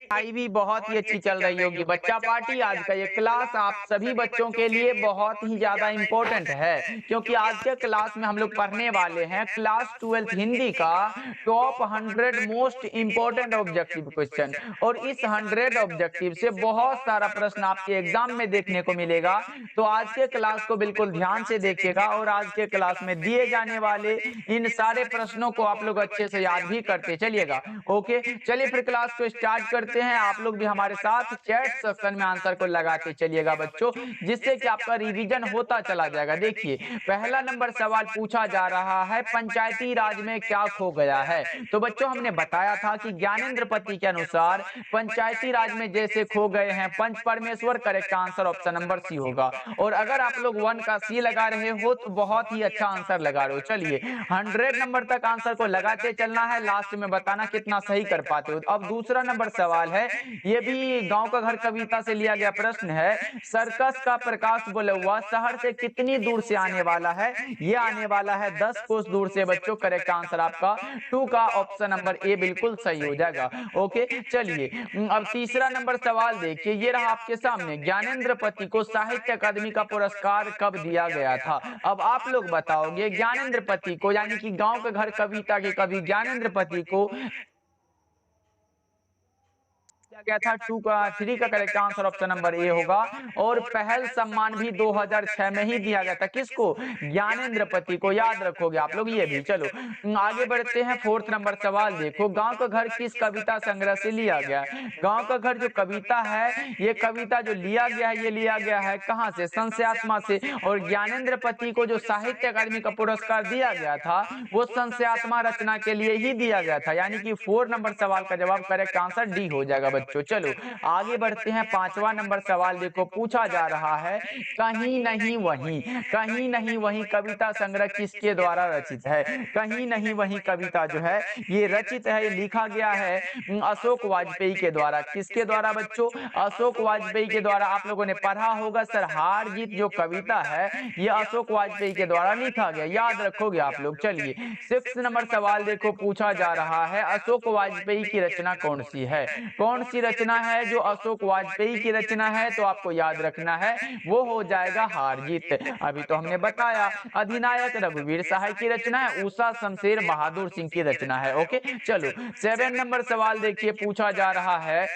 पढ़ाई भी बहुत ही अच्छी चल रही होगी। बच्चा पार्टी आज का ये क्लास आप सभी बच्चों के लिए बहुत ही ज्यादा इम्पोर्टेंट है, क्योंकि आज के क्लास में हम लोग पढ़ने वाले हैं क्लास 12th हिंदी का top 100 most important objective question. और इस 100 ऑब्जेक्टिव से बहुत सारा प्रश्न आपके एग्जाम में देखने को मिलेगा। तो आज के क्लास को बिल्कुल ध्यान से देखिएगा और आज के क्लास में दिए जाने वाले इन सारे प्रश्नों को आप लोग अच्छे से याद भी करते चलिएगा। ओके, चलिए फिर क्लास को स्टार्ट करते हैं। आप लोग भी हमारे साथ चैट सेक्शन में आंसर को लगाते चलिएगा बच्चों, जिससे कि आपका रिवीजन होता चला जाएगा। देखिए, पहला नंबर सवाल पूछा जा रहा है, पंचायती राज में क्या खो गया है। तो बच्चों हमने बताया था कि ज्ञानेंद्र पति के अनुसार पंचायती राज में जैसे खो गए हैं पंच परमेश्वर, correct answer option number C होगा। और अगर आप लोग 1 का सी लगा रहे हो तो बहुत ही अच्छा आंसर लगा रहे हो। चलिए 100 नंबर तक आंसर को लगाते चलना है, लास्ट में बताना कितना सही कर पाते हो। अब दूसरा नंबर सवाल है, ये भी गांव का घर कविता से लिया गया प्रश्न है। सर्कस का प्रकाश बुलवा शहर से कितनी दूर से आने वाला है। ये आने वाला है 10 कोस दूर से बच्चों। करेक्ट आंसर आपका 2 का ऑप्शन नंबर ए बिल्कुल सही हो जाएगा। ओके, चलिए अब तीसरा नंबर सवाल देखिए, ये रहा आपके सामने, ज्ञानेंद्र पति को साहित्य अकादमी का पुरस्कार कब दिया गया था। अब आप लोग बताओगे ज्ञानेंद्र पति को, यानी कि गांव के घर कविता के कवि ज्ञानेंद्र पति को दिया गया था 2 का 3 का correct answer option number A होगा। और पहल सम्मान भी 2006 में ही दिया गया था। किसको? ज्ञानेंद्र पति को। याद रखोगे आप लोग ये भी। चलो आगे बढ़ते हैं, फोर्थ नंबर सवाल देखो, गांव का घर किस कविता संग्रह से लिया गया। गांव का घर जो कविता है, ये कविता जो लिया गया है, ये लिया गया है कहां से? संस्यात्मा से। और ज्ञानेंद्र पति को जो साहित्य अकादमी का पुरस्कार दिया गया था वो संस्यात्मा रचना के लिए ही दिया गया था, यानी कि 4 नंबर सवाल का जवाब करेक्ट आंसर डी हो जाएगा बच्चों। चलो आगे बढ़ते हैं, पांचवा नंबर सवाल देखो, पूछा जा रहा है, कहीं नहीं वहीं। कहीं नहीं वहीं कविता संग्रह किसके द्वारा रचित है। कहीं नहीं वहीं कविता जो है ये रचित है, ये लिखा गया है अशोक वाजपेयी के द्वारा। किसके द्वारा बच्चों? अशोक वाजपेयी के द्वारा। आप लोगों ने पढ़ा होगा सर, हार जीत जो कविता है ये अशोक वाजपेयी के द्वारा लिखा गया, याद रखोगे आप लोग। चलिए 6 नंबर सवाल देखो, पूछा जा रहा है, अशोक वाजपेयी की रचना कौन सी है। कौन सी रचना है जो अशोक वाजपेयी की रचना है? तो आपको याद रखना है वो हो जाएगा हार जीत। अभी तो हमने बताया अधिनायक रघुवीर सहाय की रचना है, उषा शमशेर बहादुर सिंह की रचना है। ओके, चलो 7 नंबर सवाल देखिए, पूछा जा रहा है,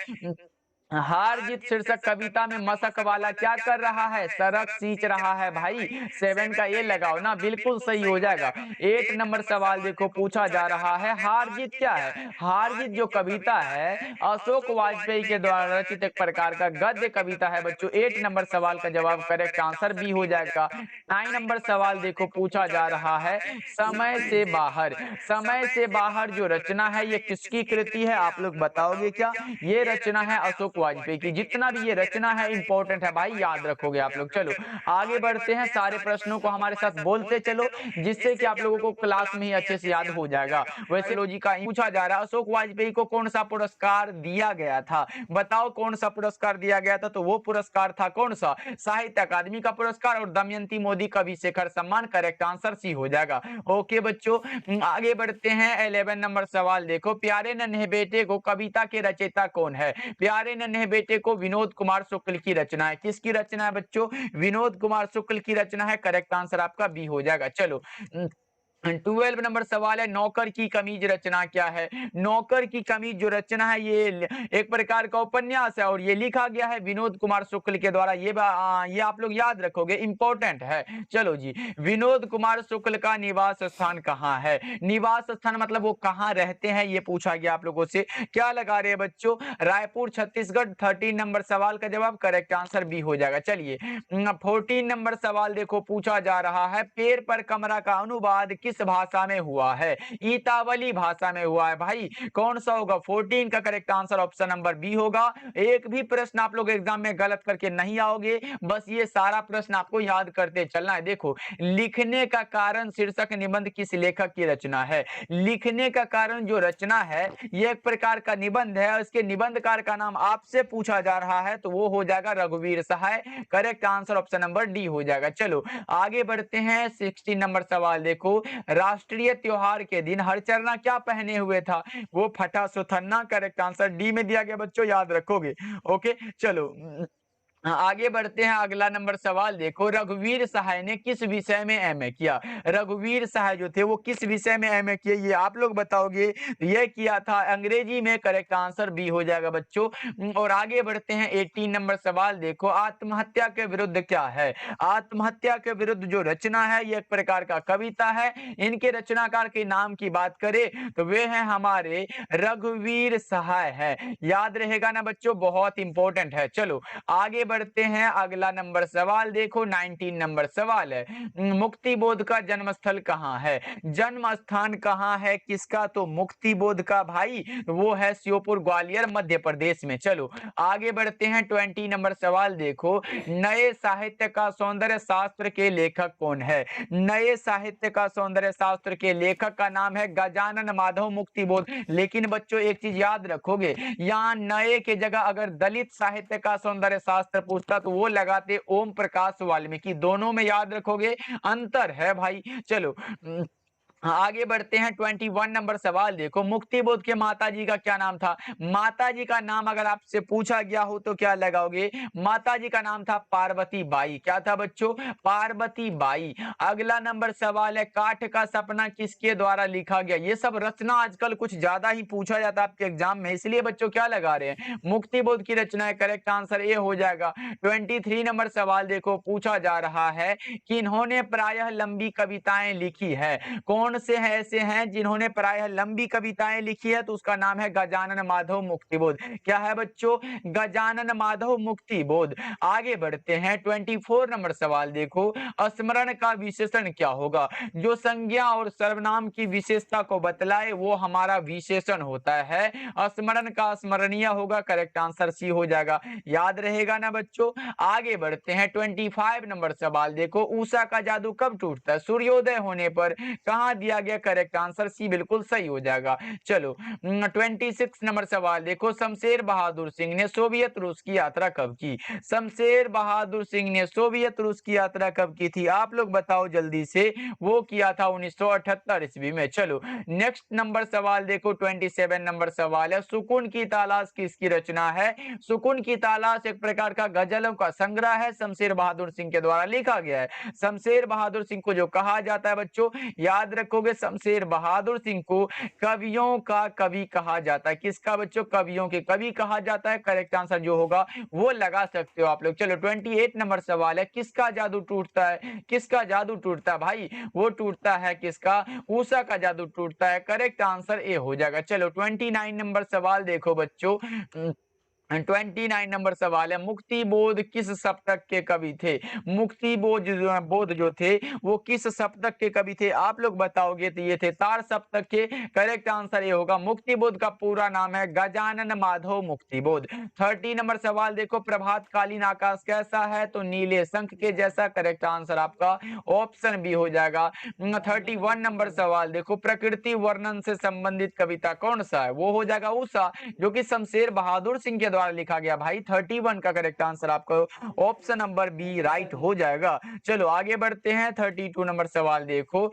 हार जीत शीर्षक कविता में मशक वाला क्या कर रहा है? सड़क सींच रहा है। भाई 7 का ये लगाओ ना, बिल्कुल सही हो जाएगा। 8 नंबर सवाल देखो, पूछा जा रहा है, हार जीत क्या है। हार जीत जो कविता है अशोक वाजपेयी के द्वारा रचित एक प्रकार का गद्य कविता है बच्चों। 8 नंबर सवाल का जवाब करेक्ट आंसर बी हो जाएगा। 9 नंबर सवाल देखो, पूछा जा रहा है, समय से बाहर। समय से बाहर जो रचना है ये किसकी कृति है? आप लोग बताओगे क्या? ये रचना है अशोक वाजपेयी की। जितना भी ये रचना है इंपॉर्टेंट है भाई, याद रखोगे आप लोग। चलो आगे बढ़ते हैं, सारे प्रश्नों को हमारे साथ बोलते चलो, जिससे कि आप लोगों को क्लास में ही अच्छे से याद हो जाएगा। वैसे लॉजी का पूछा जा रहा है, अशोक वाजपेयी को कौन सा पुरस्कार दिया गया था? बताओ कौन सा पुरस्कार दिया गया था? तो वो पुरस्कार था कौन सा? साहित्य अकादमी का पुरस्कार और दमयंती मोदी कवि शेखर सम्मान। करेक्ट आंसर सी हो जाएगा। ओके बच्चों, आगे बढ़ते हैं। 11 नंबर सवाल देखो, प्यारे नन्हे बेटे को कविता के रचयिता कौन है? प्यारे नन्हे बेटे को विनोद कुमार शुक्ल की रचना है। किसकी रचना है बच्चों? विनोद कुमार शुक्ल की रचना है। करेक्ट आंसर आपका बी हो जाएगा। चलो 12 नंबर सवाल है, नौकर की कमीज रचना क्या है? नौकर की कमीज जो रचना है ये एक प्रकार का उपन्यास है और ये लिखा गया है विनोद कुमार शुक्ल के द्वारा। ये आप लोग याद रखोगे, इंपॉर्टेंट है। चलो जी, विनोद कुमार शुक्ल का निवास स्थान कहाँ है? निवास स्थान मतलब वो कहाँ रहते हैं, ये पूछा गया आप लोगों से। क्या लगा रहे हैं बच्चों? रायपुर छत्तीसगढ़। 13 नंबर सवाल का जवाब करेक्ट आंसर बी हो जाएगा। चलिए 14 नंबर सवाल देखो, पूछा जा रहा है, पेड़ पर कमरा का अनुवाद किस भाषा में हुआ है? इतावली भाषा में हुआ है। भाई कौन सा होगा? 14 का correct answer option number B होगा। एक भी प्रश्न आप लोग एग्जाम में गलत करके नहीं आओगे, बस ये सारा प्रश्न आपको याद करते चलना है। देखो, लिखने का कारण शीर्षक निबंध किस लेखक की रचना है? लिखने का कारण जो रचना है ये एक प्रकार का निबंध है और इसके निबंधकार का नाम आपसे पूछा जा रहा है, तो वो हो जाएगा रघुवीर Sahay. Correct answer option number D हो जाएगा। चलो आगे बढ़ते हैं, 16 नंबर सवाल देखो, राष्ट्रीय त्योहार के दिन हरचरना क्या पहने हुए था? वो फटा सुथन्ना। करेक्ट आंसर डी में दिया गया बच्चों, याद रखोगे। ओके चलो आगे बढ़ते हैं। अगला नंबर सवाल देखो, रघुवीर सहाय ने किस विषय में एमए किया? रघुवीर सहाय जो थे वो किस विषय में एमए किए, ये आप लोग बताओगे। ये किया था अंग्रेजी में। करेक्ट आंसर बी हो जाएगा बच्चों। और आगे बढ़ते हैं। 18 नंबर सवाल देखो, आत्महत्या के विरुद्ध क्या है? आत्महत्या के विरुद्ध जो रचना है ये एक प्रकार का कविता है। इनके रचनाकार के नाम की बात करें तो वे हैं हमारे रघुवीर सहाय है। याद रहेगा ना बच्चों, बहुत इंपॉर्टेंट है। चलो आगे बढ़ते हैं। अगला नंबर सवाल देखो, 19 नंबर सवाल है, मुक्ति बोध का जन्म स्थल कहाँ है? जन्म स्थान कहाँ है किसका? तो मुक्ति बोध का भाई वो है श्योपुर ग्वालियर मध्य प्रदेश में। चलो आगे बढ़ते हैं। 20 नंबर सवाल देखो, नए साहित्य का सौंदर्य शास्त्र के लेखक कौन है? नए साहित्य का सौंदर्य शास्त्र के लेखक का नाम है गजानन माधव मुक्तिबोध। लेकिन बच्चों एक चीज याद रखोगे, यहाँ नए के जगह अगर दलित साहित्य का सौंदर्य शास्त्र पूछता तो वो लगाते ओम प्रकाश वाल्मीकि। दोनों में याद रखोगे अंतर है भाई। चलो आगे बढ़ते हैं। 21 नंबर सवाल देखो, मुक्तिबोध के माताजी का क्या नाम था? माताजी का नाम अगर आपसे पूछा गया हो तो क्या लगाओगे? माताजी का नाम था पार्वती बाई। क्या था बच्चों? पार्वती बाई। अगला नंबर सवाल है, काठ का सपना किसके द्वारा लिखा गया? ये सब रचना आजकल कुछ ज्यादा ही पूछा जाता है आपके एग्जाम में, इसलिए बच्चों क्या लगा रहे हैं? मुक्तिबोध की रचना है। करेक्ट आंसर ए हो जाएगा। 23 नंबर सवाल देखो, पूछा जा रहा है कि इन्होंने प्रायः लंबी कविताएं लिखी है। कौन से हैं ऐसे हैं जिन्होंने प्रायः लंबी कविताएं लिखी है? तो उसका नाम है गजानन माधव मुक्तिबोध। क्या है बच्चों? गजानन माधव मुक्तिबोध। आगे बढ़ते हैं। 24 नंबर सवाल देखो, स्मरण का विशेषण क्या होगा? जो संज्ञा और सर्वनाम की विशेषता को बतलाए वो हमारा विशेषण होता है। स्मरण का स्मरणीय होगा। करेक्ट आंसर सी हो जाएगा। याद रहेगा ना बच्चों। आगे बढ़ते हैं। 25 नंबर सवाल देखो, उषा का जादू कब टूटता है? सूर्योदय होने पर। कहां दिया गया? करेक्ट आंसर सी बिल्कुल सही हो जाएगा। चलो 26 नंबर सवाल देखो, शमशेर बहादुर सिंह ने सोवियत रूस की यात्रा कब की? शमशेर बहादुर सिंह ने सोवियत रूस की यात्रा कब की थी? आप लोग बताओ जल्दी से। वो किया था 1978 ईस्वी में। चलो नेक्स्ट नंबर सवाल देखो, 27 नंबर सवाल है, सुकून की तलाश किसकी रचना है? सुकून की तलाश एक प्रकार का गजलों का संग्रह है, शमशेर बहादुर सिंह के द्वारा लिखा गया है। शमशेर बहादुर सिंह को जो कहा जाता है बच्चों, याद रखोगे, शमशेर बहादुर सिंह को कवियों का कवि कहा जाता है। किसका बच्चों? कवियों के कवि कहा जाता है। करेक्ट आंसर जो होगा वो लगा सकते हो आप लोग। चलो 28 नंबर सवाल है, किसका जादू टूटता है? किसका जादू टूटता है भाई? वो टूटता है किसका? उषा का जादू टूटता है। करेक्ट आंसर ए हो जाएगा। चलो 29 नंबर सवाल देखो बच्चों, 29 नंबर सवाल है, मुक्ति बोध किस सप्तक के कवि थे? मुक्ति बोध जो थे वो किस सप्तक के कवि थे? आप लोग बताओगे तो ये थे तार सप्तक के। करेक्ट आंसर ये होगा। मुक्ति बोध का पूरा नाम है गजानन माधव मुक्ति बोध। 30 नंबर सवाल देखो, प्रभात कालीन आकाश कैसा है? तो नीले शंख के जैसा। करेक्ट आंसर आपका ऑप्शन बी हो जाएगा। 31 नंबर सवाल देखो, प्रकृति वर्णन से संबंधित कविता कौन सा है? वो हो जाएगा उषा, जो कि शमशेर बहादुर सिंह के द्वारा लिखा गया भाई। 31 का करेक्ट आंसर आपको ऑप्शन नंबर बी राइट हो जाएगा। चलो आगे बढ़ते हैं। 32 नंबर सवाल देखो,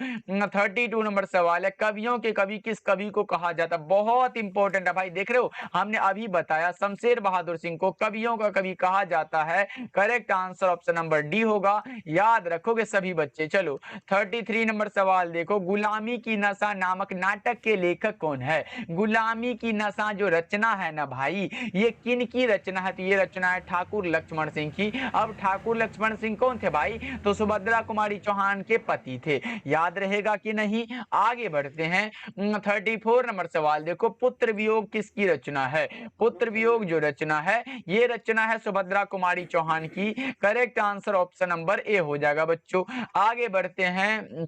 32 नंबर सवाल है, कवियों के कवि किस कवि को कहा जाता है? बहुत इंपॉर्टेंट है भाई। देख रहे हो, हमने अभी बताया शमशेर बहादुर सिंह को कवियों का कवि कहा जाता है। Correct answer option number D होगा। याद रखोगे सभी बच्चे। चलो 33 नंबर सवाल देखो, गुलामी की नशा नामक नाटक के लेखक कौन है? गुलामी की नशा जो रचना है ना भाई, ये किन की रचना है? तो ये रचना है ठाकुर लक्ष्मण सिंह की। अब ठाकुर लक्ष्मण सिंह कौन थे भाई? तो सुभद्रा कुमारी चौहान के पति थे। याद रहेगा कि नहीं? आगे बढ़ते हैं। 34 नंबर सवाल देखो, पुत्र वियोग किसकी रचना है? पुत्र वियोग जो रचना है ये रचना है सुभद्रा कुमारी चौहान की। Correct answer option number A हो जाएगा बच्चों। आगे बढ़ते हैं।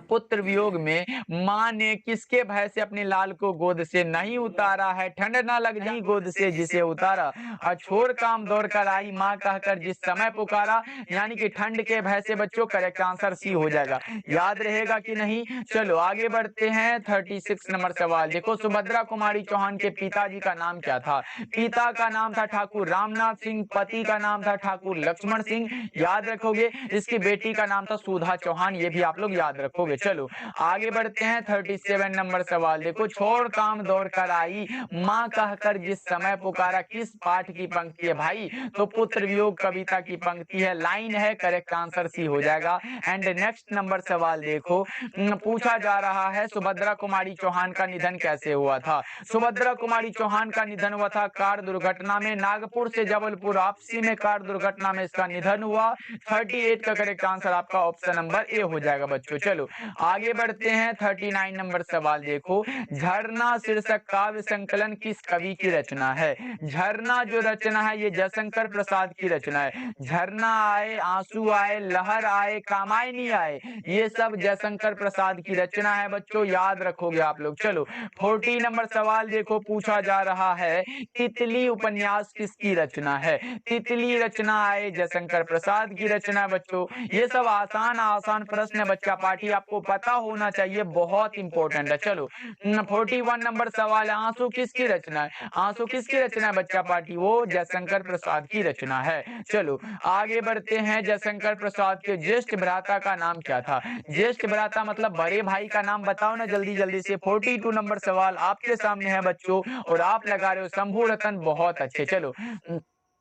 पुत्र वियोग में मां ने किसके भय से अपने लाल को गोद से नहीं उतारा है? ठंड ना लग जाए गोद से जिसे उतारा, छोड़ काम दौड़ कर आई मां कहकर जिस समय पुकारा। यानी कि ठंड के भय से बच्चों। करेक्ट आंसर सी हो जाएगा। याद रहेगा कि नहीं? चलो आगे बढ़ते हैं। 36 नंबर सवाल देखो, सुभद्रा कुमारी चौहान के पिताजी का नाम क्या था? पिता का नाम था ठाकुर रामनाथ सिंह, पति का नाम था ठाकुर लक्ष्मण सिंह। याद रखोगे। इसकी बेटी का नाम था सुधा चौहान, ये भी आप लोग याद रखो। रखोगे। चलो आगे बढ़ते हैं 37 नंबर सवाल देखो, छोड़ काम दौड़ कर आई माँ कहकर जिस समय पुकारा, किस पाठ की पंक्ति है भाई? तो पुत्र वियोग कविता की पंक्ति है, लाइन है, करेक्ट आंसर सी हो जाएगा। एंड नेक्स्ट नंबर सवाल देखो, पूछा जा रहा है सुभद्रा कुमारी चौहान का निधन कैसे हुआ था? सुभद्रा कुमारी चौहान का निधन हुआ था कार दुर्घटना में, नागपुर से जबलपुर आपसी में कार दुर्घटना में इसका निधन हुआ। 38 का करेक्ट आंसर आपका ऑप्शन नंबर ए हो जाएगा बच्चों। चलो आगे बढ़ते हैं 39 नंबर सवाल देखो, झरना शीर्षक काव्य संकलन किस कवि की रचना है? झरना जो रचना है ये जयशंकर प्रसाद की रचना है। झरना आए, आंसू आए, लहर आए, कामायनी आए, ये सब जयशंकर प्रसाद की रचना है बच्चों, याद रखोगे आप लोग। चलो 40 नंबर सवाल देखो, पूछा जा रहा है तितली उपन्यास किसकी रचना है? तितली रचना आए जयशंकर प्रसाद की रचना बच्चों। ये सब आसान आसान प्रश्न है बच्चा पार्टी, आपको पता होना चाहिए, बहुत इंपॉर्टेंट है। चलो 41 नंबर सवाल है, आंसू किसकी रचना है? आंसू किसकी रचना है बच्चा पार्टी? वो जयशंकर प्रसाद की रचना है। चलो आगे बढ़ते हैं, जयशंकर प्रसाद के ज्येष्ठ भ्राता का नाम क्या था? ज्येष्ठ भ्राता मतलब बड़े भाई का नाम बताओ ना जल्दी जल्दी से। 42 नंबर सवाल आपके सामने है बच्चों और आप लगा रहे हो शंभू रतन, बहुत अच्छे। चलो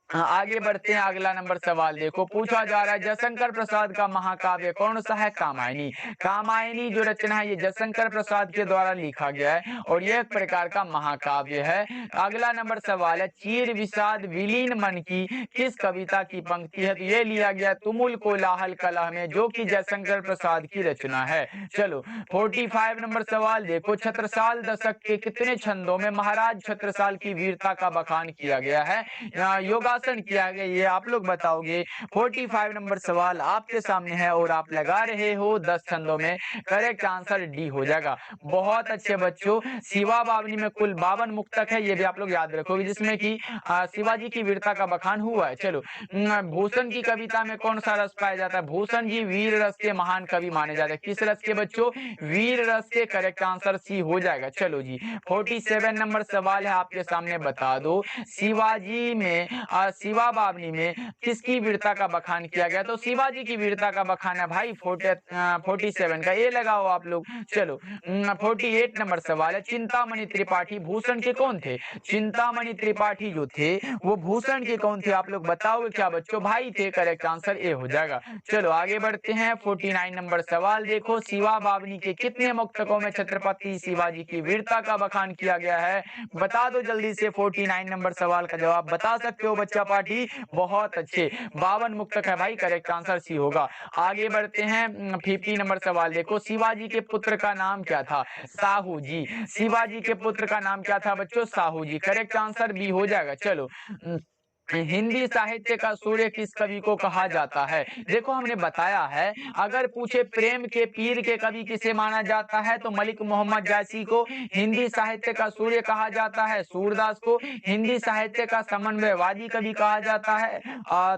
आगे बढ़ते हैं, अगला नंबर सवाल देखो, पूछा जा रहा है जयशंकर प्रसाद का महाकाव्य कौन सा है? कामायनी। कामायनी जो रचना है ये जयशंकर प्रसाद के द्वारा लिखा गया है और यह एक प्रकार का महाकाव्य है। अगला नंबर सवाल है, चीर विषाद विलीन मन की किस कविता की पंक्ति है? तो ये लिया गया तुमुल कोलाहल कलह में, जो कि जयशंकर प्रसाद की रचना है। चलो 45 नंबर सवाल देखो, छत्रसाल दशक के कितने छंदों में महाराज छत्रसाल की वीरता का बखान किया गया है? योगा किया गया, ये आप लोग बताओगे। 45 नंबर सवाल आपके सामने है और आप लगा रहे हो 10 छंदों में, करेक्ट आंसर डी हो जाएगा। बहुत अच्छे बच्चों, शिवा बावनी में कुल 52 मुक्तक है, ये भी आप लोग याद रखोगे, जिसमें कि शिवाजी की वीरता का बखान हुआ है। चलो भूषण की कविता में कौन सा रस पाया जाता है? भूषण जी वीर रस के महान कवि माने जाते हैं। किस रस के बच्चों? वीर रस के, करेक्ट आंसर सी हो जाएगा। चलो जी 47 नंबर सवाल है आपके सामने, बता दो शिवाजी में शिवा बावनी में किसकी वीरता का बखान किया गया? तो शिवाजी की वीरता का बखान है भाई 47 का, ये लगाओ आप लोग। चलो 48 नंबर सवाल है, चिंतामणि त्रिपाठी भूषण के कौन थे? चिंतामणि त्रिपाठी जो थे वो भूषण के कौन थे? आप लोग बताओगे क्या बच्चों? भाई थे, करेक्ट आंसर ए हो जाएगा। चलो आगे बढ़ते हैं, 49 नंबर सवाल देखो, शिवा बावनी के कितने मुक्तकों में छत्रपति शिवाजी की वीरता का बखान किया गया है? बता दो जल्दी से, 49 नंबर सवाल का जवाब बता सकते हो बच्चा पार्टी, बहुत अच्छे, 52 मुक्तक है भाई, करेक्ट आंसर सी होगा। आगे बढ़ते हैं 50 नंबर सवाल देखो, शिवाजी के पुत्र का नाम क्या था? साहू जी। शिवाजी के पुत्र का नाम क्या था बच्चों? साहू जी, करेक्ट आंसर बी हो जाएगा। चलो हिंदी साहित्य का सूर्य किस कवि को कहा जाता है? देखो हमने बताया है, अगर पूछे प्रेम के पीर के कवि किसे माना जाता है तो मलिक मोहम्मद जायसी को। हिंदी साहित्य का सूर्य कहा जाता है सूरदास को। हिंदी साहित्य का समन्वयवादी कवि कहा जाता है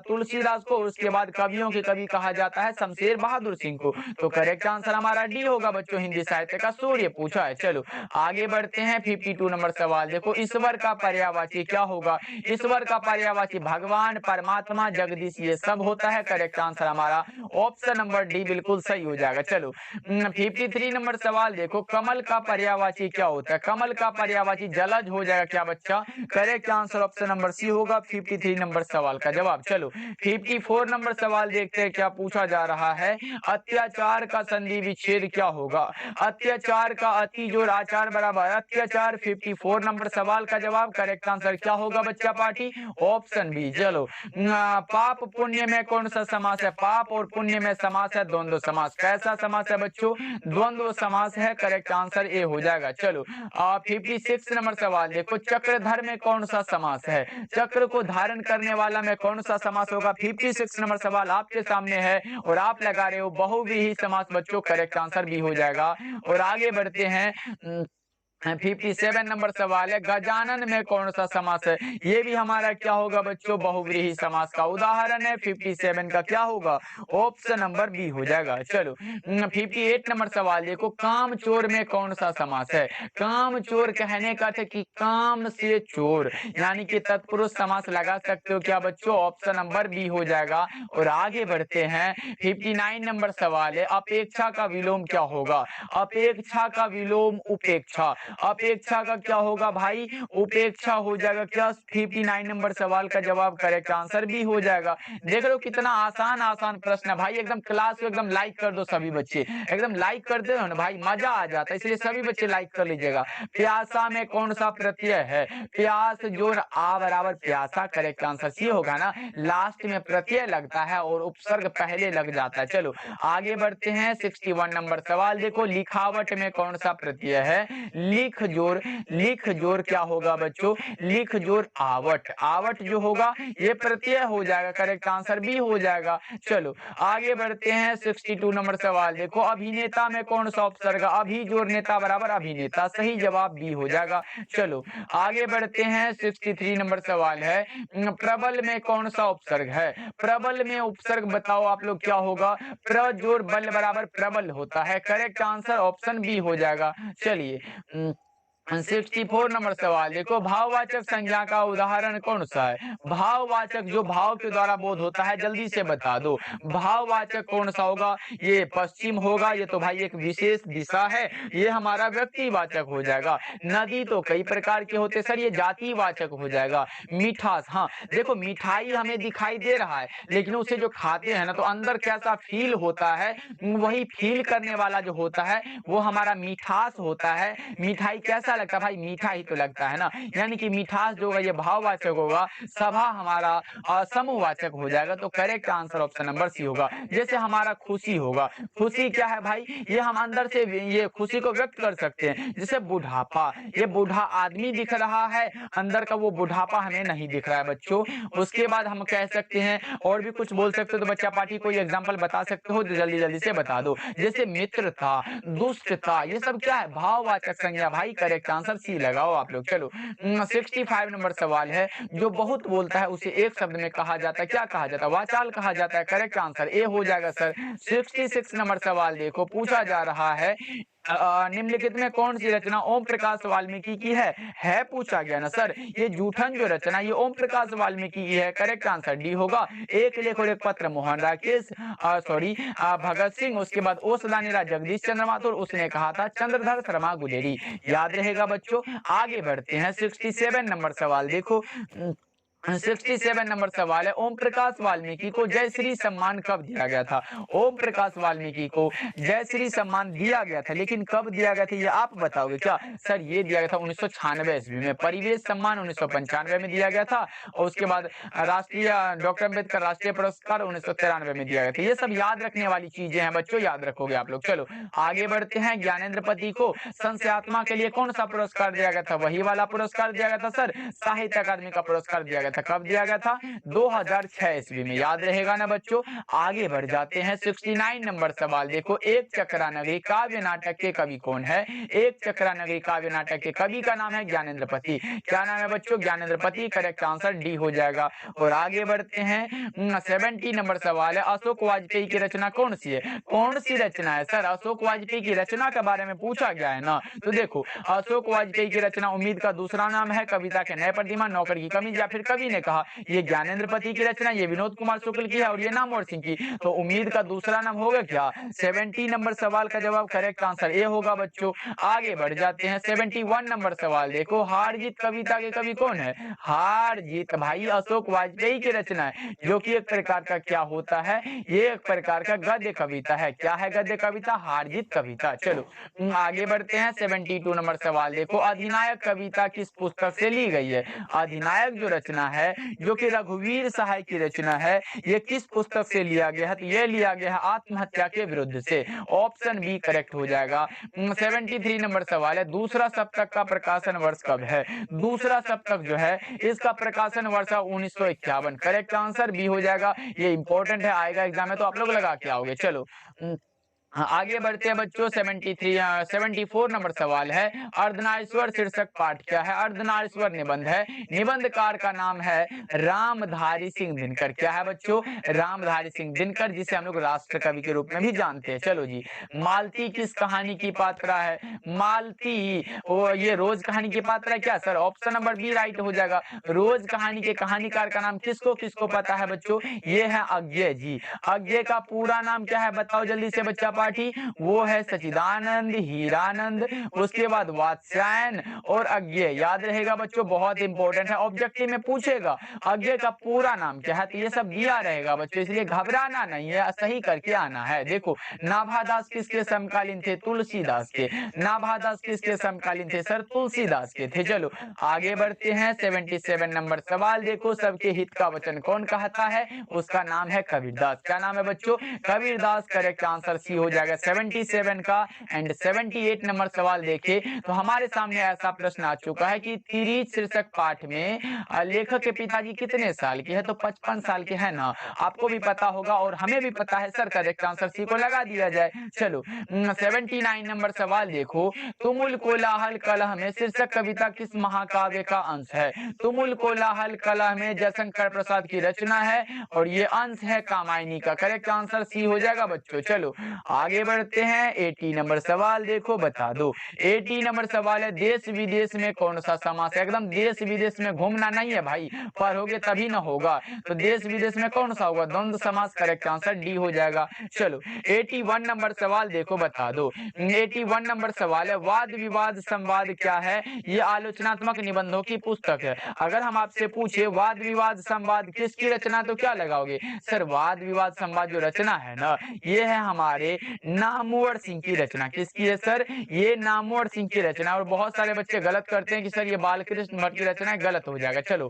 तुलसीदास को। उसके बाद कवियों के कवि कहा जाता है शमशेर बहादुर सिंह को। तो करेक्ट आंसर हमारा डी होगा बच्चों, हिंदी साहित्य का सूर्य पूछा है। चलो आगे बढ़ते हैं, 52 नंबर सवाल देखो, ईश्वर का पर्यायवाची क्या होगा? ईश्वर का पर्यायवाची भगवान, परमात्मा, जगदीश, ये सब होता है। करेक्ट आंसर हमारा ऑप्शन नंबर डी बिल्कुल सही हो जाएगा। चलो 53 नंबर सवाल देखो, कमल का पर्यायवाची क्या होता है? कमल का पर्यायवाची जलज हो जाएगा क्या बच्चा? Correct answer option number C होगा 53 नंबर सवाल का जवाब। चलो 54 नंबर सवाल देखते हैं, क्या पूछा जा रहा है, अत्याचार का संधि विच्छेद क्या होगा? अत्याचार का अति जोड़ आचार बराबर अत्याचार। 54 नंबर सवाल का जवाब, करेक्ट आंसर क्या होगा बच्चा पार्टी? Option B. चलो पाप पुण्य में कौन सा समास है? पाप और पुण्य में समास है द्वंद्व समास। कैसा समास है बच्चों? द्वंद्व समास है, करेक्ट आंसर ए हो जाएगा। चलो 56 नंबर सवाल देखो, चक्रधर में कौन सा समास है? चक्र को धारण करने वाला में कौन सा समास होगा? 56 नंबर सवाल आपके सामने है और आप लगा रहे हो बहुव्रीहि समास बच्चों, करेक्ट आंसर भी हो जाएगा। और आगे बढ़ते हैं 57 नंबर सवाल है, गजानन में कौन सा समास है? ये भी हमारा क्या होगा बच्चों? बहुव्रीहि समास का उदाहरण है। 57 का क्या होगा? ऑप्शन नंबर बी हो जाएगा। चलो 58 नंबर सवाल देखो, काम चोर में कौन सा समास है? काम चोर कहने का अर्थ कि काम से चोर, यानी कि तत्पुरुष समास लगा सकते हो क्या बच्चों? ऑप्शन नंबर बी हो जाएगा। और आगे बढ़ते हैं, 59 नंबर सवाल है, अपेक्षा का विलोम क्या होगा? अपेक्षा का विलोम उपेक्षा। अपेक्षा का क्या होगा भाई? उपेक्षा हो जाएगा। क्या 59 नंबर सवाल का जवाब करेक्ट आंसर भी हो जाएगा। देख लो कितना आसान आसान प्रश्न है भाई। एकदम क्लास को एकदम लाइक कर दो सभी बच्चे, एकदम लाइक कर दो ना भाई, मजा आ जाता है, इसलिए सभी बच्चे लाइक कर लीजिएगा। प्यासा में कौन सा प्रत्यय है? प्यास जोड़ आ बराबर प्यासा, करेक्ट आंसर सी होगा ना। लास्ट में प्रत्यय लगता है और उपसर्ग पहले लग जाता है। चलो आगे बढ़ते हैं, 61 नंबर सवाल देखो, लिखावट में कौन सा प्रत्यय है? लिख जोर। लिख जोर क्या होगा बच्चों? लिख जोर आवट। आवट जो होगा ये प्रत्यय हो जाएगा, करेक्ट आंसर भी हो जाएगा। चलो आगे बढ़ते हैं, 62 नंबर सवाल देखो, अभिनेता में कौन सा उपसर्ग? अभी जोर नेता बराबर अभिनेता, सही जवाब बी हो जाएगा। चलो आगे बढ़ते हैं, 63 नंबर सवाल है, प्रबल में कौन सा उपसर्ग है? प्रबल में उपसर्ग बताओ आप लोग क्या होगा? प्र जोर बल बराबर प्रबल होता है, करेक्ट आंसर ऑप्शन बी हो जाएगा। चलिए 64 नंबर सवाल देखो, भाववाचक संज्ञा का उदाहरण कौन सा है? भाववाचक जो भाव के द्वारा बोध होता है, जल्दी से बता दो। भाववाचक कौन सा होगा? ये पश्चिम होगा, ये तो भाई एक विशेष दिशा है। ये हमारा व्यक्तिवाचक हो जाएगा। नदी तो कई प्रकार के होते सर, ये जातिवाचक हो जाएगा। मिठास, हाँ देखो मिठाई हमें दिखाई दे रहा है, लेकिन उसे जो खाते हैं ना तो अंदर कैसा फील होता है, वही फील करने वाला जो होता है वो हमारा मिठास होता है। मिठाई कैसा लगता है भाई? मीठा ही तो लगता है ना। यानी कि मिठास जो होगा ये भाववाचक होगा, सभा हमारा समूहवाचक हो जाएगा। तो correct answer option number C होगा। जैसे हमारा खुशी होगा, खुशी क्या है भाई? ये हम अंदर से ये खुशी को व्यक्त कर सकते हैं। जैसे बुढ़ापा, ये बूढ़ा आदमी दिख रहा है, अंदर का वो बुढ़ापा हमें नहीं दिख रहा है बच्चों। उसके बाद हम कह सकते हैं और भी कुछ बोल सकते हो, तो बच्चा पार्टी कोई एग्जाम्पल बता सकते हो, जल्दी जल्दी से बता दो। जैसे मित्रता, दुष्टता, ये सब क्या है? भाववाचक संज्ञा भाई, करेक्ट आंसर सी लगाओ आप लोग। चलो 65 नंबर सवाल है, जो बहुत बोलता है उसे एक शब्द में कहा जाता है, क्या कहा जाता है? वाचाल कहा जाता है, करेक्ट आंसर ए हो जाएगा सर। 66 नंबर सवाल देखो, पूछा जा रहा है निम्नलिखित में कौन सी रचना ओम प्रकाश वाल्मीकि की है पूछा गया ना सर। ये जूठन जो रचना ये ओम प्रकाश वाल्मीकि की है, करेक्ट आंसर डी होगा। एक लेख और एक पत्र, मोहन राकेश भगत सिंह, उसके बाद ओ सदानीरा जगदीश चंद्र माथुर, उसने कहा था चंद्रधर शर्मा गुलेरी, याद रहेगा बच्चों। आगे बढ़ते हैं, 67 नंबर सवाल देखो, 67 नंबर सवाल है, ओम प्रकाश वाल्मीकि को जय श्री सम्मान कब दिया गया था? ओम प्रकाश वाल्मीकि को जय श्री सम्मान दिया गया था, लेकिन कब दिया गया था ये आप बताओगे क्या? सर ये दिया गया था 1996 ईस्वी में। परिवेश सम्मान 1995 में दिया गया था, और उसके बाद राष्ट्रीय डॉक्टर अम्बेडकर राष्ट्रीय पुरस्कार 1993 में दिया गया था। ये सब याद रखने वाली चीजें हैं बच्चों, याद रखोगे आप लोग। चलो आगे बढ़ते हैं, ज्ञानेंद्र पति को संशयात्मा के लिए कौन सा पुरस्कार दिया गया था? वही वाला पुरस्कार दिया गया था सर, साहित्य अकादमी का पुरस्कार दिया गया था। कब दिया गया था? 2006 ईस्वी में, याद रहेगा ना बच्चों। आगे बढ़ जाते हैं, 69 नंबर सवाल देखो, एक चक्रा नगरी काव्य नाटक के कवि कौन है? एक चक्रा नगरी काव्य नाटक के कवि का नाम है ज्ञानेंद्र पति। क्या नाम है बच्चों? ज्ञानेंद्र पति, करेक्ट आंसर डी हो जाएगा। और आगे बढ़ते हैं, 70 नंबर सवाल है, अशोक वाजपेयी की रचना कौन सी है? कौन सी रचना है सर? अशोक वाजपेयी की रचना के बारे में पूछा गया है ना। तो देखो अशोक वाजपेयी की रचना उम्मीद का दूसरा नाम है, कविता के नए प्रतिमा, नौकर की कमी, या फिर कवि ने कहा ये ज्ञानेंद्र पति की रचना, ये विनोद कुमार शुक्ल की है, और ये नामवर सिंह की। तो उम्मीद का दूसरा नाम होगा क्या? 70 नंबर सवाल का जवाब करेक्ट आंसर ए होगा बच्चों। आगे बढ़ जाते हैं, 71 नंबर सवाल देखो, हार जीत कविता के कवि कौन है? हार जीत भाई अशोक वाजपेयी की रचना है, जो कि एक प्रकार का क्या होता है? ये एक प्रकार का गद्य कविता है। क्या है गद्य कविता? हार जीत कविता। चलो आगे बढ़ते हैं, 72 नंबर सवाल देखो, अधिनायक कविता किस पुस्तक से ली गई है? अधिनायक जो रचना है, जो कि रघुवीर सहाय की रचना है, ये किस पुस्तक से लिया गया है? तो ये लिया गया है आत्महत्या के विरुद्ध से, ऑप्शन बी करेक्ट हो जाएगा। 73 नंबर सवाल है, दूसरा सप्तक का प्रकाशन वर्ष कब है? दूसरा सप्तक जो है इसका प्रकाशन वर्ष 1951, करेक्ट आंसर बी हो जाएगा। ये इंपॉर्टेंट है, आएगा एग्जाम में तो आप लोग लगा के आओगे। चलो हाँ, आगे बढ़ते हैं बच्चों। 74 नंबर सवाल है, अर्धनारीश्वर शीर्षक पाठ क्या है? अर्धनारीश्वर निबंध है, निबंधकार का नाम है रामधारी सिंह दिनकर। क्या है बच्चों? रामधारी सिंह दिनकर, जिसे हम लोग राष्ट्र कवि के रूप में भी जानते हैं। चलो जी, मालती किस कहानी की पात्रा है? मालती वो ये रोज कहानी की पात्रा है क्या sir? Option number B right हो जाएगा। रोज कहानी के कहानीकार का नाम किसको किसको पता है बच्चों? ये है अज्ञे जी। अज्ञे का पूरा नाम क्या है बताओ जल्दी से बच्चा पाठी? वो है सचिदानंद, हीरानंद, उसके बाद वात्स्यायन और अज्ञे। याद रहेगा बच्चों, बहुत इंपॉर्टेंट है, ऑब्जेक्टिव में पूछेगा अज्ञे का पूरा नाम क्या है, तो ये सब दिया रहेगा बच्चों, इसलिए घबराना नहीं है, सही करके आना है। देखो, नाभादास किसके समकालीन थे? तुलसीदास के। नाभादास किसके समकालीन थे सर? तुलसीदास के थे। चलो आगे बढ़ते हैं। 77 नंबर सवाल देखो, सबके हित का वचन कौन कहता है? उसका नाम है कबीरदास। क्या नाम है बच्चों? कबीरदास। करेक्ट आंसर सी हो जाएगा 77 का। एंड 78 नंबर सवाल देखे तो हमारे सामने ऐसा प्रश्न आ चुका है कि तिरीच शीर्षक पाठ में लेखक के पिताजी कितने साल के हैं? तो 55 साल के हैं ना, आपको भी पता होगा और हमें भी पता है सर। करेक्ट आंसर सी को लगा दिया जाए। चलो 79 नंबर सवाल देखो, तुमुल कोलाहल कलह में शीर्षक कविता किस महाकाव्य का अंश है? तुमुल कोलाहल कलह में जयशंकर प्रसाद की रचना है और ये अंश है कामायनी का। करेक्ट आंसर सी हो जाएगा बच्चों। चलो आगे बढ़ते हैं। 80 नंबर सवाल देखो, बता दो। 80 नंबर सवाल है, देश विदेश में कौन सा समास है? एकदम देश विदेश में घूमना नहीं है भाई, पढ़ोगे तभी ना होगा। तो देश विदेश में कौन सा होगा? द्वंद्व समास। करेक्ट आंसर डी हो जाएगा। चलो 81 नंबर सवाल देखो, बता दो। 81 नंबर सवाल है, वाद विवाद संवाद क्या है? ये आलोचनात्मक निबंधों की पुस्तक है। अगर हम आपसे पूछे वाद विवाद संवाद किसकी रचना, तो क्या लगाओगे सर? वाद विवाद संवाद जो रचना है ना, ये है हमारे नामवर सिंह की रचना। किसकी है सर? ये नामवर सिंह की रचना। और बहुत सारे बच्चे गलत करते हैं कि सर ये बालकृष्ण भट्ट की रचना है, गलत हो जाएगा। चलो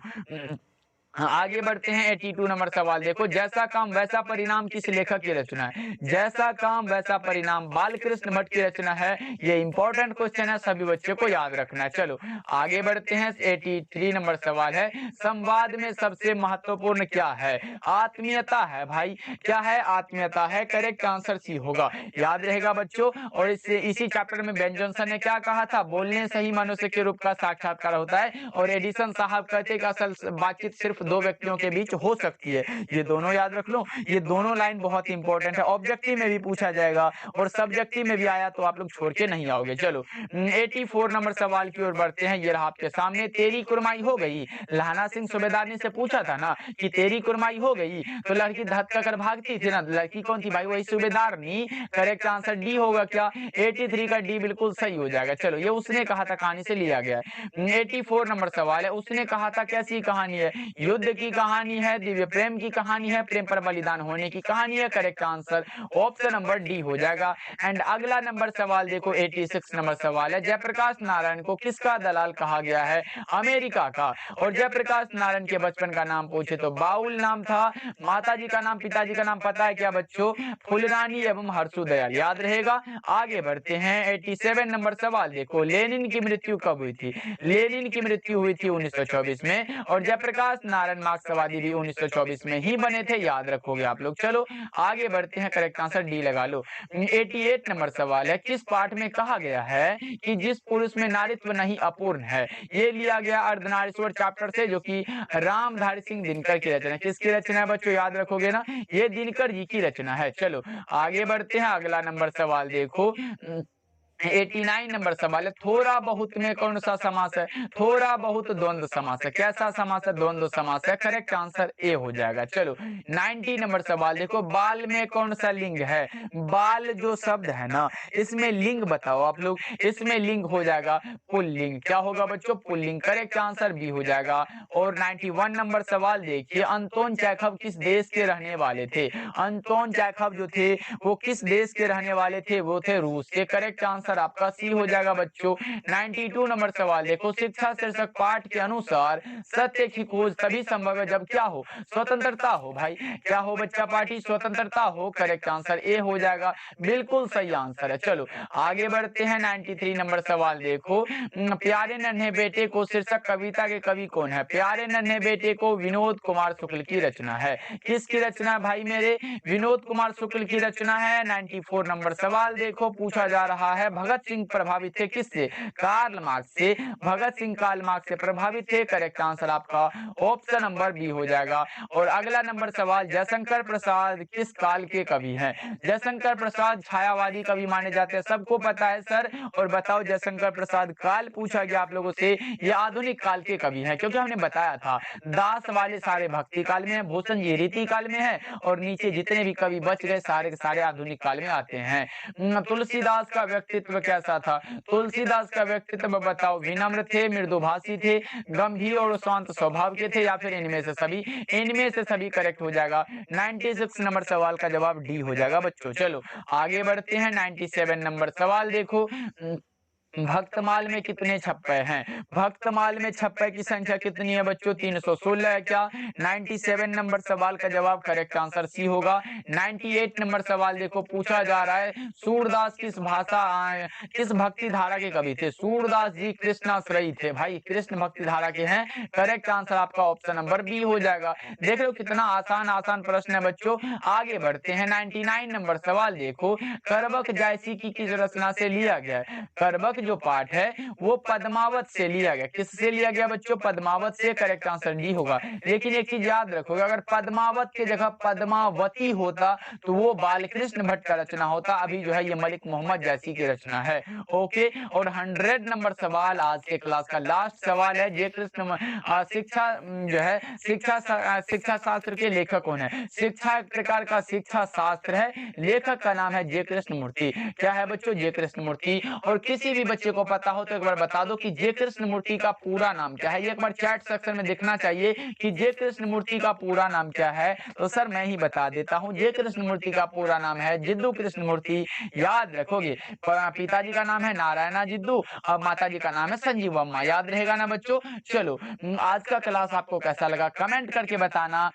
हाँ, आगे बढ़ते हैं। 82 नंबर सवाल देखो, जैसा काम वैसा परिणाम किस लेखक की रचना है? जैसा काम वैसा परिणाम बालकृष्ण भट्ट की रचना है। ये इंपॉर्टेंट क्वेश्चन है, सभी बच्चों को याद रखना है। चलो आगे बढ़ते हैं। 83 नंबर सवाल है, संवाद में सबसे महत्वपूर्ण क्या है? आत्मीयता है भाई। क्या है? आत्मीयता है। करेक्ट आंसर सी होगा, याद रहेगा बच्चों। और इसी चैप्टर में बेन जॉनसन ने क्या कहा था? बोलने से ही मनुष्य के रूप का साक्षात्कार होता है। और एडिसन साहब कहते कि असल बातचीत सिर्फ दो व्यक्तियों के बीच हो सकती है। ये दोनों याद रख लो, ये दोनों लाइन बहुत इंपॉर्टेंट है, ऑब्जेक्टिव में भी पूछा जाएगा और सब्जेक्टिव में भी आया तो आप लोग छोड़ के नहीं आओगे। चलो 84 नंबर सवाल की ओर बढ़ते हैं। ये रहा आपके सामने, तेरी कुरमाई हो गई। लहना सिंह सूबेदार ने से पूछा था ना कि तेरी कुरमाई हो गई, तो लड़की धक्का कर भागती थी ना, लड़की कौन थी भाई? वही सूबेदार नहीं। करेक्ट आंसर डी होगा। क्या 83 का डी बिल्कुल सही हो जाएगा। चलो ये उसने कहा था कहानी से लिया गया है। 84 नंबर सवाल है, उसने कहा था कैसी कहानी है? युद्ध की कहानी है, दिव्य प्रेम की कहानी है, प्रेम पर बलिदान होने की कहानी है। Correct answer option number D हो जाएगा। एंड अगला नंबर सवाल देखो, 86 नंबर सवाल है, जयप्रकाश नारायण को किसका दलाल कहा गया है? अमेरिका का। और जयप्रकाश नारायण के बचपन का नाम पूछे तो बाउल नाम था। माताजी का नाम, पिताजी का नाम पता है क्या बच्चों? फुलरानी एवं हर्षुदयाल। याद रहेगा। आगे बढ़ते हैं। 87 नंबर सवाल देखो, लेनिन की मृत्यु कब हुई थी? लेनिन की मृत्यु हुई थी 1924 में और जयप्रकाश नारायण मार्क्सवादी भी 1924 में ही बने थे। याद रखोगे आप लोग। चलो आगे बढ़ते हैं। करेक्ट आंसर डी लगा लो। 88 नंबर सवाल है, किस पाठ में कहा गया है कि जिस पुरुष में नारीत्व नहीं अपूर्ण है? ये लिया गया अर्धनारीश्वर चैप्टर से, जो कि रामधारी सिंह दिनकर की रचना है। किसकी रचना है बच्चों? याद रखोगे ना, ये दिनकर जी की रचना है। चलो आगे बढ़ते हैं। अगला नंबर सवाल देखो, 89 नंबर सवाल है, थोड़ा बहुत में कौन सा समास है? थोड़ा बहुत द्वंद्व समास है। कैसा समास है? द्वंद्व समास है। करेक्ट आंसर ए हो जाएगा। चलो 90 नंबर सवाल देखो, बाल में कौन सा लिंग है? बाल जो शब्द है ना, इसमें लिंग बताओ आप लोग। इसमें लिंग हो जाएगा पुल्लिंग। क्या होगा बच्चों? पुल्लिंग। करेक्ट आंसर बी हो जाएगा। और 91 नंबर सवाल देखिए, अंतोन चेखव किस देश के रहने वाले थे? अंतोन चेखव जो थे वो किस देश के रहने वाले थे? वो थे रूस के। करेक्ट आंसर आंसर आपका सी हो जाएगा बच्चों। 92 नंबर सवाल देखो, शिक्षा शीर्षक पाठ के अनुसार सत्य की खोज तभी संभव है जब क्या हो, स्वतंत्रता हो। भाई क्या हो बच्चा पाठी, स्वतंत्रता हो। करेक्ट आंसर ए हो जाएगा, बिल्कुल सही आंसर है। चलो आगे बढ़ते हैं। 93 नंबर सवाल देखो, प्यारे नन्हे बेटे को शीर्षक कविता के कवि कौन है? प्यारे नन्हे बेटे को विनोद कुमार शुक्ल की रचना है। किसकी रचना भाई मेरे? विनोद कुमार शुक्ल की रचना है। 94 नंबर सवाल देखो, पूछा जा रहा है भगत सिंह प्रभावित थे किससे? कार्ल मार्क्स से। भगत सिंह कार्ल मार्क्स से प्रभावित थे। करेक्ट आंसर आपका ऑप्शन नंबर बी हो जाएगा। और अगला नंबर सवाल, जयशंकर प्रसाद किस काल के कवि हैं? जयशंकर प्रसाद छायावादी कवि माने जाते हैं, सबको पता है सर। और बताओ जयशंकर प्रसाद काल पूछा गया आप लोगों से, ये आधुनिक काल के कवि हैं, क्योंकि हमने बताया था दास वाले सारे भक्ति काल में है, भूषण जी रीति काल में है, और नीचे जितने भी कवि बच गए सारे के सारे आधुनिक काल में आते हैं। तुलसीदास का व्यक्तित्व कैसा था? तुलसीदास का व्यक्तित्व बताओ, विनम्र थे, मृदुभाषी थे, गंभीर और शांत स्वभाव के थे, या फिर इनमें से सभी? इनमें से सभी करेक्ट हो जाएगा। 96 नंबर सवाल का जवाब डी हो जाएगा बच्चों। चलो आगे बढ़ते हैं। 97 नंबर सवाल देखो, भक्तमाल में कितने छप्पे हैं? भक्तमाल में छप्पे की संख्या कितनी है बच्चों? 316 है क्या? 97 नंबर सवाल का जवाब करेक्ट आंसर सी होगा। 98 नंबर सवाल देखो, पूछा जा रहा है सूरदास किस भक्ति धारा के कवि थे? सूरदास जी कृष्णाश्रयी थे। भाई कृष्ण भक्ति धारा के हैं। करेक्ट आंसर आपका ऑप्शन नंबर बी हो जाएगा। देख लो कितना आसान आसान प्रश्न है बच्चों। आगे बढ़ते हैं। 99 नंबर सवाल देखो, करबक जायसी की किस रचना से लिया गया है? करबक जो पाठ है वो पद्मावत से लिया गया। किससे लिया गया बच्चों? पद्मावत से। करेक्ट आंसर डी होगा। लेकिन एक चीज याद रखोगे, अगर पद्मावत के जगह पद्मावती होता तो वो बालकृष्ण भट्ट का रचना होता। अभी जो है ये मलिक मोहम्मद जैसी की रचना है। ओके। और 100 नंबर सवाल आज के क्लास का लास्ट सवाल है, जय कृष्ण शिक्षा जो है शिक्षा शास्त्र के लेखक कौन है? शिक्षा एक प्रकार का शिक्षा शास्त्र है, लेखक का नाम है जय कृष्ण मूर्ति। क्या है बच्चों? जय कृष्ण मूर्ति। और किसी भी बच्चे को पता हो तो एक बार बता दो कि जय कृष्ण मूर्ति का पूरा नाम क्या है। ये एक बार चैट सेक्शन में दिखना चाहिए कि जय कृष्ण मूर्ति का पूरा नाम क्या है। तो सर मैं ही बता देता हूँ, जय कृष्ण मूर्ति का पूरा नाम है जिद्दू कृष्ण मूर्ति। याद रखोगे, पिताजी का नाम है नारायणा जिद्दू और माताजी का नाम है संजीव अम्मा। याद रहेगा ना बच्चों। चलो आज का क्लास आपको कैसा लगा कमेंट करके बताना।